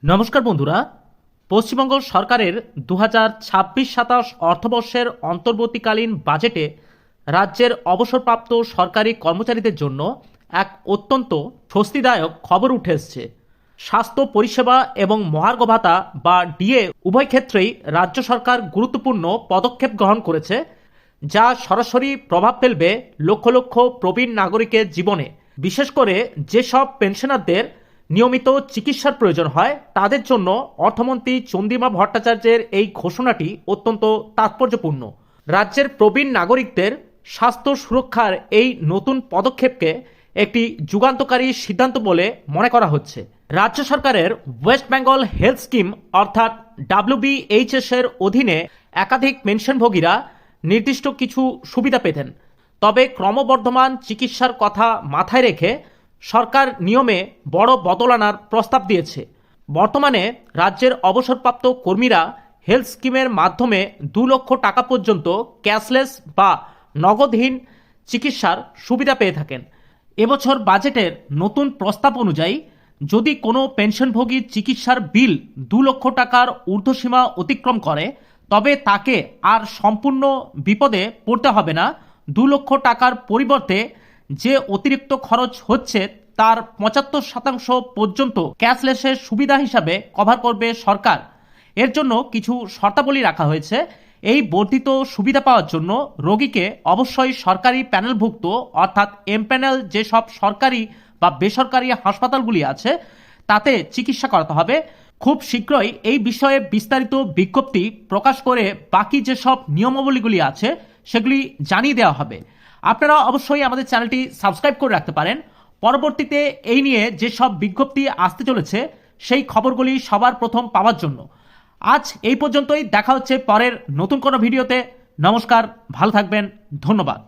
নমস্কার বন্ধুরা, পশ্চিমবঙ্গ সরকারের 2026-27 অর্থবর্ষের অন্তর্বর্তীকালীন বাজেটে রাজ্যের অবসরপ্রাপ্ত সরকারি কর্মচারীদের জন্য এক অত্যন্ত স্বস্তিদায়ক খবর উঠে এসেছে। স্বাস্থ্য পরিষেবা এবং মহার্ঘ ভাতা বা ডিএ উভয় ক্ষেত্রেই রাজ্য সরকার গুরুত্বপূর্ণ পদক্ষেপ গ্রহণ করেছে, যা সরাসরি প্রভাব ফেলবে লক্ষ লক্ষ প্রবীণ নাগরিকের জীবনে। বিশেষ করে যেসব পেনশনারদের নিয়মিত চিকিৎসার প্রয়োজন হয় তাদের জন্য অর্থমন্ত্রী চন্দ্রিমা ভট্টাচার্যের এই ঘোষণাটি অত্যন্ত তাৎপর্যপূর্ণ। রাজ্যের প্রবীণ নাগরিকদের স্বাস্থ্য সুরক্ষার এই নতুন পদক্ষেপকে একটি যুগান্তকারী সিদ্ধান্ত বলে মনে করা হচ্ছে। রাজ্য সরকারের ওয়েস্ট বেঙ্গল হেলথ স্কিম অর্থাৎ WBHS এর অধীনে একাধিক পেনশনভোগীরা নির্দিষ্ট কিছু সুবিধা পেতেন, তবে ক্রমবর্ধমান চিকিৎসার কথা মাথায় রেখে সরকার নিয়মে বড় বদল আনার প্রস্তাব দিয়েছে। বর্তমানে রাজ্যের অবসরপ্রাপ্ত কর্মীরা হেলথ স্কিমের মাধ্যমে 2 লক্ষ টাকা পর্যন্ত ক্যাশলেস বা নগদহীন চিকিৎসার সুবিধা পেয়ে থাকেন। এবছর বাজেটের নতুন প্রস্তাব অনুযায়ী যদি কোনো পেনশনভোগীর চিকিৎসার বিল 2 লক্ষ টাকার ঊর্ধ্বসীমা অতিক্রম করে, তবে তাকে আর সম্পূর্ণ বিপদে পড়তে হবে না। 2 লক্ষ টাকার পরিবর্তে যে অতিরিক্ত খরচ হচ্ছে তার 75% পর্যন্ত ক্যাশলেসের সুবিধা হিসাবে কভার করবে সরকার। এর জন্য কিছু শর্তাবলী রাখা হয়েছে। এই বর্ধিত সুবিধা পাওয়ার জন্য রোগীকে অবশ্যই সরকারি প্যানেলভুক্ত অর্থাৎ এমপ্যানেল যেসব সরকারি বা বেসরকারি হাসপাতালগুলি আছে তাতে চিকিৎসা করাতে হবে। খুব শীঘ্রই এই বিষয়ে বিস্তারিত বিজ্ঞপ্তি প্রকাশ করে বাকি যেসব নিয়মাবলীগুলি আছে সেগুলি জানিয়ে দেওয়া হবে। আপনারা অবশ্যই আমাদের চ্যানেলটি সাবস্ক্রাইব করে রাখতে পারেন। পরবর্তীতে এই নিয়ে যেসব বিজ্ঞপ্তি আসতে চলেছে সেই খবরগুলি সবার প্রথম পাওয়ার জন্য। আজ এই পর্যন্তই, দেখা হচ্ছে পরের নতুন কোনো ভিডিওতে। নমস্কার, ভালো থাকবেন, ধন্যবাদ।